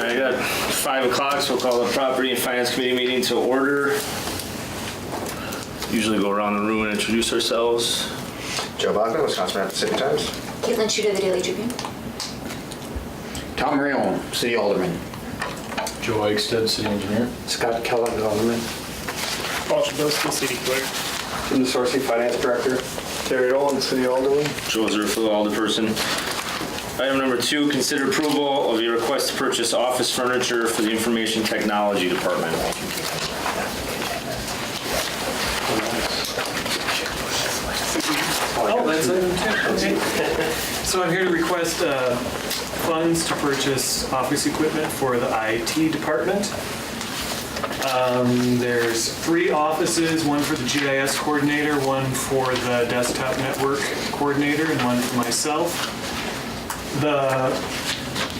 I got 5 o'clock, so we'll call the Property and Finance Committee meeting to order. Usually go around the room and introduce ourselves. Joe Bogdan, Wisconsin Rapids City Times. Caitlin Shooter, the Daily Tribune. Tom Rion, City Alderman. Joe Eichstead, City Engineer. Scott Kellogg, Alderman. Paul Shabowski, City Clerk. Jim DeSorcy, Finance Director. Terry Dolan, City Alderman. Joe Zerflu, Alderperson. Item number 2, consider approval of a request to purchase office furniture for the Information Technology Department. Oh, that's item 2. Okay. So I'm here to request funds to purchase office equipment for the IT department. There's 3 offices, one for the GIS coordinator, one for the desktop network coordinator, and one for myself. The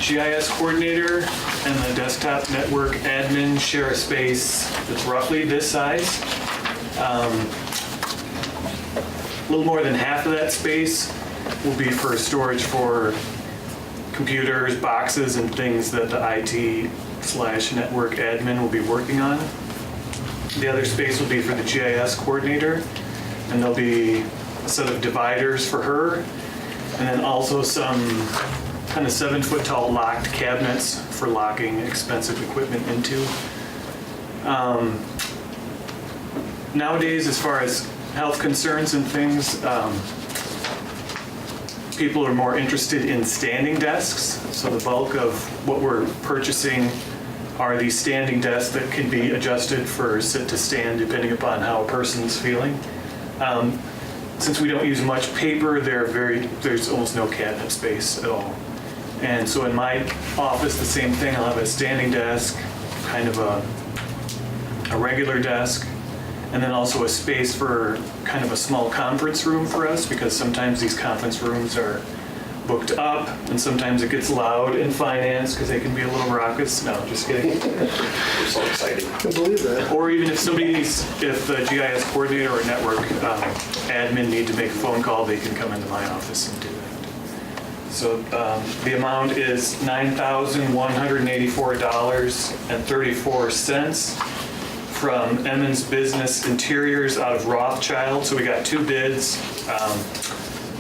GIS coordinator and the desktop network admin share a space that's roughly this size. A little more than half of that space will be for storage for computers, boxes, and things that the IT/network admin will be working on. The other space will be for the GIS coordinator, and there'll be a set of dividers for her, and then also some kind of 7-foot tall locked cabinets for locking expensive equipment into. Nowadays, as far as health concerns and things, people are more interested in standing desks. So the bulk of what we're purchasing are these standing desks that can be adjusted for sit to stand depending upon how a person's feeling. Since we don't use much paper, there's almost no cabinet space at all. And so in my office, the same thing. I'll have a standing desk, kind of a regular desk, and then also a space for kind of a small conference room for us, because sometimes these conference rooms are booked up, and sometimes it gets loud in finance because they can be a little raucous. No, just kidding. We're so excited. I can believe that. Or even if the GIS coordinator or network admin need to make a phone call, they can come into my office and do that. So the amount is $9,184.34 from Emmons Business Interiors out of Rothschild. So we got 2 bids.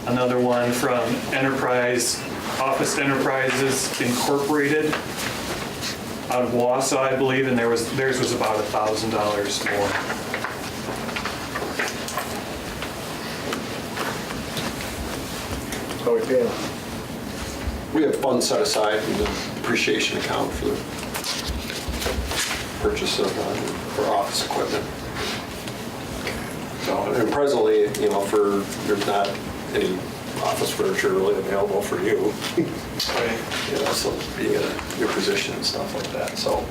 Another one from Office Enterprises Incorporated out of Wausau, I believe, and theirs was about $1,000 more. How we paying? We have funds set aside in the depreciation account for the purchase of for office equipment. So, and presently, there's not any office furniture really available for you. Right. So being in a new position and stuff like that. So.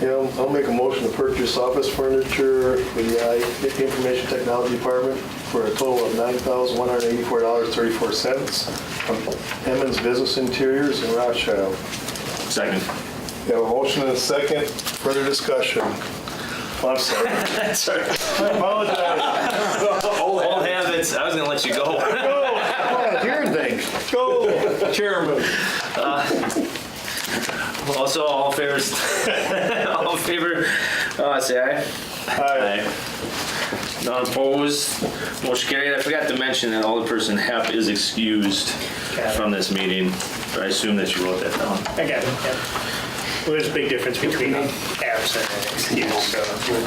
Yeah, I'll make a motion to purchase office furniture for the Information Technology Department for a total of $9,184.34 from Emmons Business Interiors in Rothschild. Second. We have a motion and a second. Further discussion. Oh, I'm sorry. Sorry. I apologize. Old habits. I was going to let you go. Go. Come on, your thing. Go. Chairman. Also, all in favor, say aye. Aye. None opposed. Motion carried. I forgot to mention that Alderperson Hepp is excused from this meeting, but I assume that you wrote that down. I got it, yeah. Well, there's a big difference between absent and excuse, so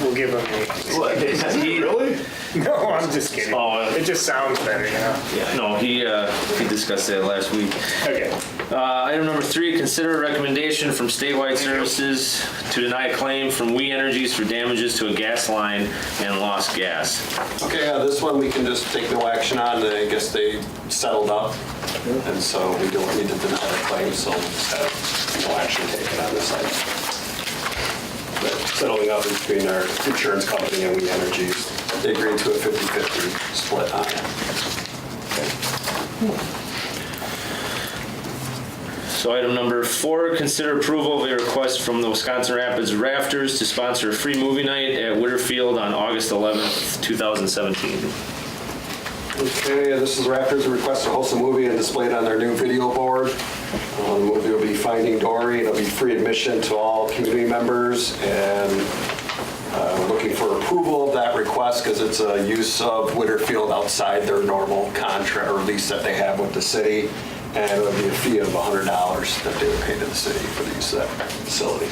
we'll give him the... What? Really? No, I'm just kidding. Oh, It just sounds better, yeah, no, he discussed that last week. Okay. Item number 3, consider a recommendation from Statewide Services to deny a claim from We Energies for damages to a gas line and lost gas. Okay, this one we can just take no action on. I guess they settled up, and so we don't need to deny the claim, so we'll just have no action taken on this item. But settling up between our insurance company and We Energies, they agreed to a 50-50 split on it. So item number 4, consider approval of a request from the Wisconsin Rapids Rafters to sponsor a free movie night at Whitterfield on August 11th, 2017. Okay, this is Raptors' request to host a movie and display it on their new video board. The movie will be Finding Dory. It'll be free admission to all community members, and we're looking for approval of that request because it's a use of Whitterfield outside their normal contract or lease that they have with the city, and it would be a fee of $100 that they would pay to the city for the use of that facility.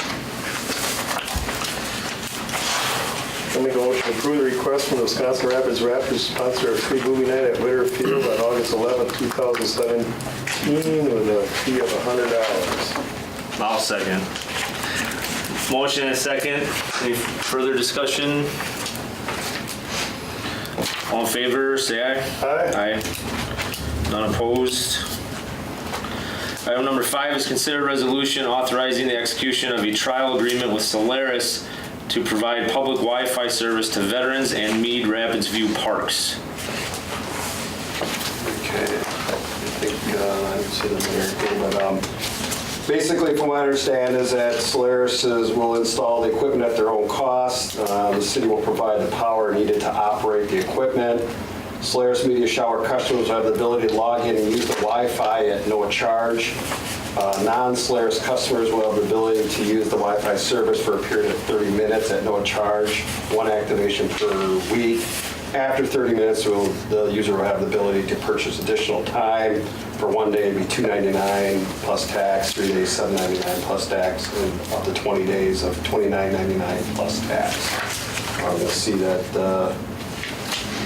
I make a motion to approve the request from the Wisconsin Rapids Raptors to sponsor a free movie night at Whitterfield on August 11, 2017 with a fee of $100. I'll second. Motion and second. Any further discussion? All in favor, say aye. Aye. Aye. None opposed. Item number 5 is considered resolution authorizing the execution of a trial agreement with Solaris to provide public Wi-Fi service to veterans and Mead Rapids View parks. Okay, I think, I didn't see this in here, but basically from what I understand is that Solaris will install the equipment at their own cost. The city will provide the power needed to operate the equipment. Solaris Media Shower customers have the ability to log in and use the Wi-Fi at no charge. Non-Solaris customers will have the ability to use the Wi-Fi service for a period of 30 minutes at no charge, one activation per week. After 30 minutes, the user will have the ability to purchase additional time. For one day, it'd be $2.99 plus tax, 3 days, $7.99 plus tax, and up to 20 days of $29.99 plus tax. You'll see that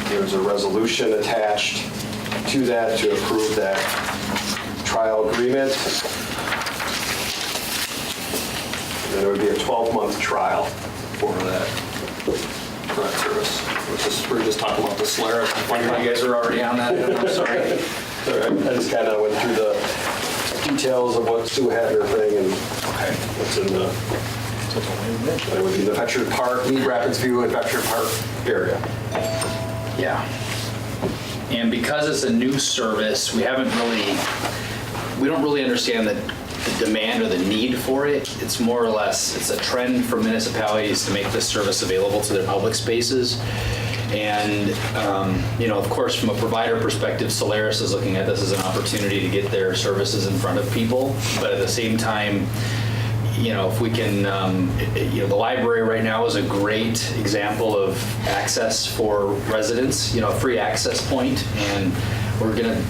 there's a resolution attached to that to approve that trial agreement. And it would be a 12-month trial for that service. We're just talking about the Solaris. You guys are already on that, I'm sorry. All right, I just kind of went through the details of what Sue had in her thing and what's in the, it would be the Veteran Park, Mead Rapids View and Veteran Park area. Yeah. And because it's a new service, we don't really understand the demand or the need for it. It's more or less, it's a trend for municipalities to make this service available to their public spaces. And, of course, from a provider perspective, Solaris is looking at this as an opportunity to get their services in front of people. But at the same time, if we can, the library right now is a great example of access for residents, a free access point, and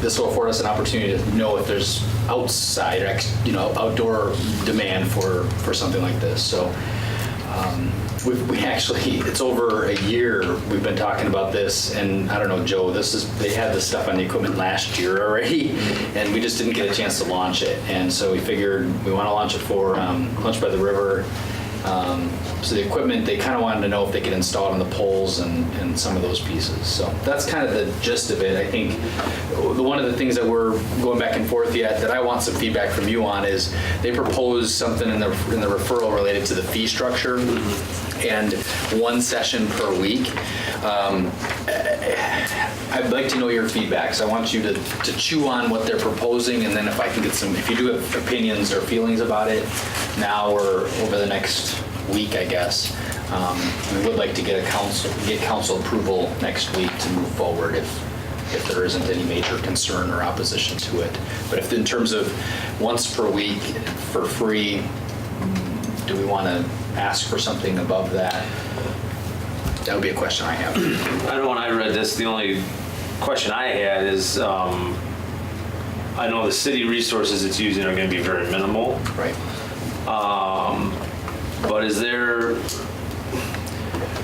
this will afford us an opportunity to know if there's outside, outdoor demand for something like this. So we actually, it's over a year we've been talking about this, and I don't know, Joe, they had this stuff on the equipment last year already, and we just didn't get a chance to launch it. And so we figured we want to launch it for Lunch by the River. So the equipment, they kind of wanted to know if they could install it on the poles and some of those pieces. So that's kind of the gist of it. I think one of the things that we're going back and forth yet that I want some feedback from you on is they proposed something in the referral related to the fee structure and one session per week. I'd like to know your feedback. So I want you to chew on what they're proposing, and then if you do have opinions or feelings about it now or over the next week, I guess, we would like to get council approval next week to move forward if there isn't any major concern or opposition to it. But if in terms of once per week for free, do we want to ask for something above that? That would be a question I have. I know when I read this, the only question I had is, I know the city resources it's using are going to be very minimal. Right. But are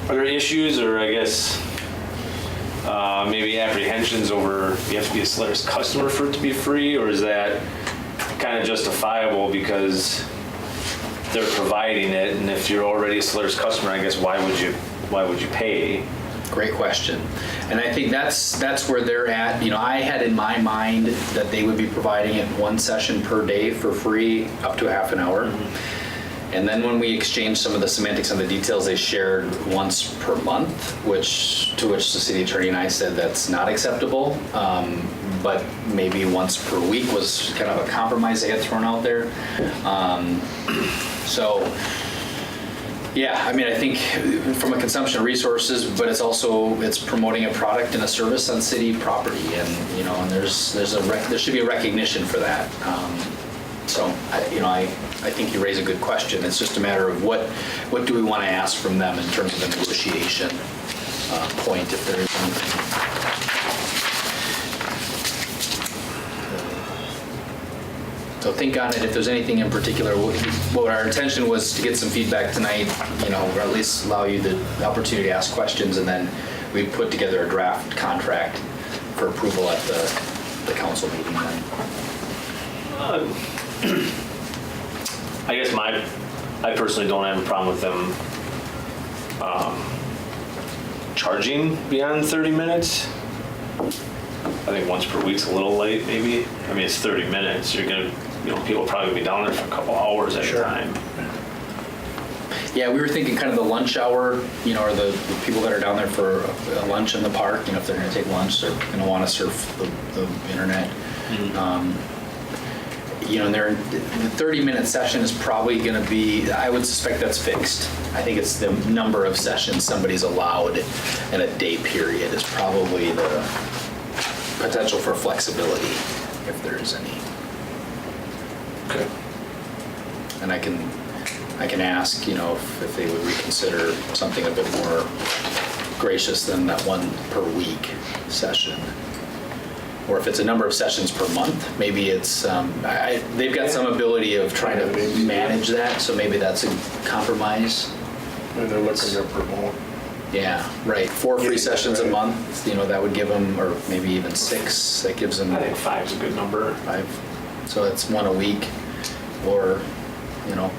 there issues or I guess maybe apprehensions over you have to be a Solaris customer for it to be free, or is that kind of justifiable because they're providing it, and if you're already a Solaris customer, I guess why would you pay? Great question. And I think that's where they're at. I had in my mind that they would be providing it one session per day for free up to a half an hour. And then when we exchanged some of the semantics and the details, they shared once per month, to which the city attorney and I said that's not acceptable. But maybe once per week was kind of a compromise they had thrown out there. So Yeah, I mean, I think from a consumption of resources, but it's promoting a product and a service on city property, and and there should be a recognition for that. So I think you raise a good question. It's just a matter of what do we want to ask from them in terms of a negotiation point, if there is anything. So think on it. If there's anything in particular, what our intention was to get some feedback tonight, or at least allow you the opportunity to ask questions, and then we put together a draft contract for approval at the council meeting then. I guess I personally don't have a problem with them charging beyond 30 minutes. I think once per week's a little late, maybe. I mean, it's 30 minutes. You're gonna, people probably be down there for a couple hours at a time. Yeah, we were thinking kind of the lunch hour, or the people that are down there for a lunch in the park, if they're going to take lunch, they're going to want to surf the internet. And the 30-minute session is probably going to be, I would suspect that's fixed. I think it's the number of sessions somebody's allowed in a day period is probably the potential for flexibility, if there is any. Okay. And I can ask, if they would reconsider something a bit more gracious than that one per week session. Or if it's a number of sessions per month, maybe it's, they've got some ability of trying to manage that, so maybe that's a compromise. And they're looking to promote. Yeah, right, 4 free sessions a month, that would give them, or maybe even 6, that gives them. I think 5 is a good number. 5, so it's 1 a week, or, a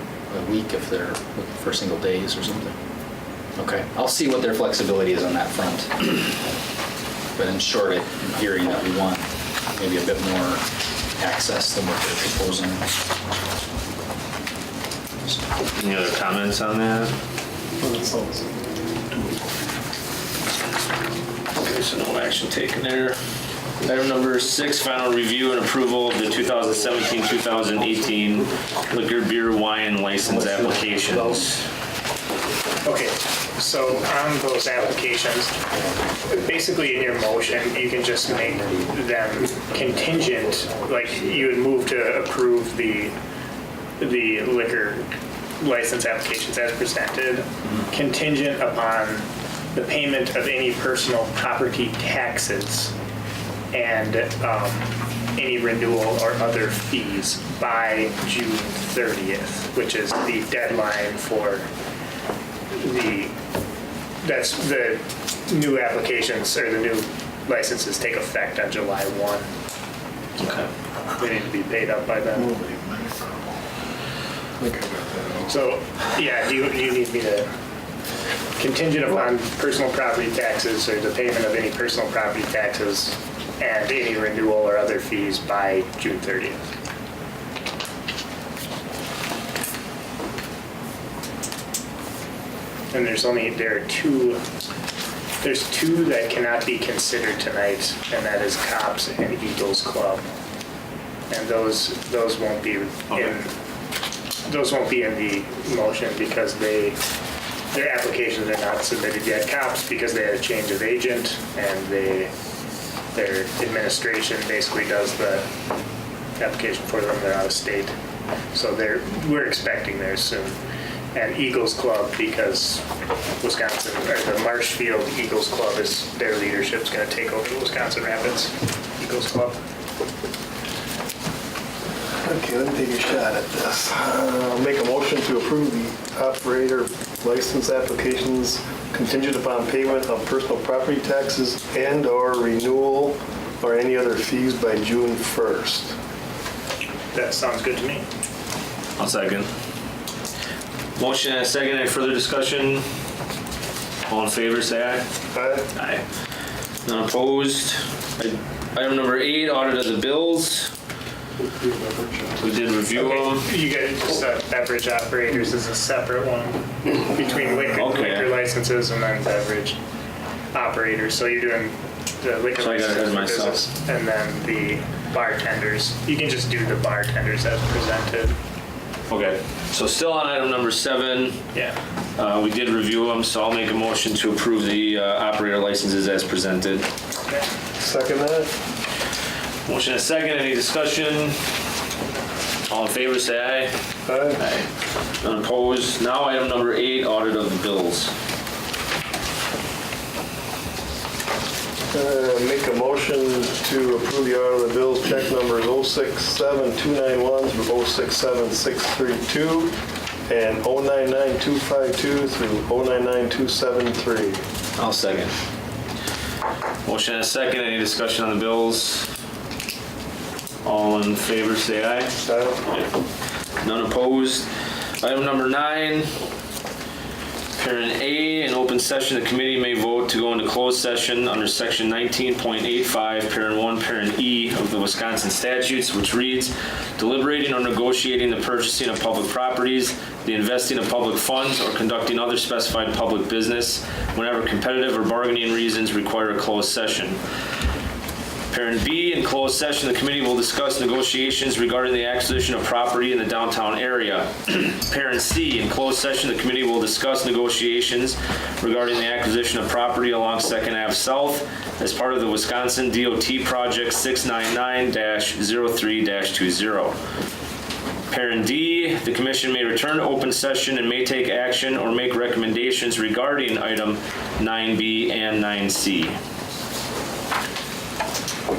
week if they're looking for single days or something. Okay, I'll see what their flexibility is on that front. But in short, in theory, that we want maybe a bit more access than what they're proposing. Any other comments on that? Okay, so no action taken there. Item number 6, final review and approval of the 2017-2018 liquor, beer, wine license applications. Okay, so on those applications, basically in your motion, you can just make them contingent, like you would move to approve the liquor license applications as presented, contingent upon the payment of any personal property taxes and any renewal or other fees by June 30th, which is the deadline for the new applications or the new licenses take effect on July 1. Okay. They need to be paid up by then. So, yeah, do you need me to contingent upon personal property taxes or the payment of any personal property taxes and any renewal or other fees by June 30th? And there's two that cannot be considered tonight, and that is Cops and Eagles Club. And those won't be in the motion because their applications are not submitted yet. Cops because they had a change of agent and their administration basically does the application for them. They're out of state, so we're expecting theirs soon. And Eagles Club because Wisconsin, or the Marshfield Eagles Club their leadership's going to take over the Wisconsin Rapids Eagles Club. Okay, let me take a shot at this. Make a motion to approve the operator license applications contingent upon payment of personal property taxes and/or renewal or any other fees by June 1st. That sounds good to me. I'll second. Motion and a second. Any further discussion? All in favor, say aye. Aye. Aye. None opposed. Item number 8, audit of the bills. We did review them. You get beverage operators is a separate one between liquor licenses and then beverage operators. So you're doing the liquor So I got ahead of license myself. and then the bartenders. You can just do the bartenders as presented. Okay, so still on item number 7, Yeah. we did review them, so I'll make a motion to approve the operator licenses as presented. Second that? Motion and a second, any discussion? All in favor, say aye. Aye. None opposed. Now item number 8, audit of the bills. Make a motion to approve the audit of the bills, check numbers 067291 through 067632, and 099252 through 099273. I'll second. Motion and a second, any discussion on the bills? All in favor, say aye. Aye. None opposed. Item number 9, parent A, in open session, the committee may vote to go into closed session under section 19.85, parent 1, parent E of the Wisconsin statutes, which reads, deliberating or negotiating the purchasing of public properties, the investing of public funds, or conducting other specified public business whenever competitive or bargaining reasons require a closed session. Parent B, in closed session, the committee will discuss negotiations regarding the acquisition of property in the downtown area. Parent C, in closed session, the committee will discuss negotiations regarding the acquisition of property along 2nd Ave South as part of the Wisconsin DOT Project 699-03-20. Parent D, the commission may return to open session and may take action or make recommendations regarding item 9B and 9C.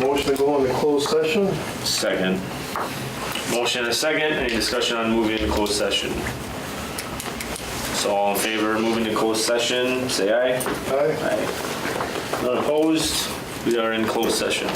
Motion to go into closed session? Second. Motion and a second. Any discussion on moving into closed session? So all in favor of moving to closed session, say aye. Aye. Aye. None opposed? We are in closed session.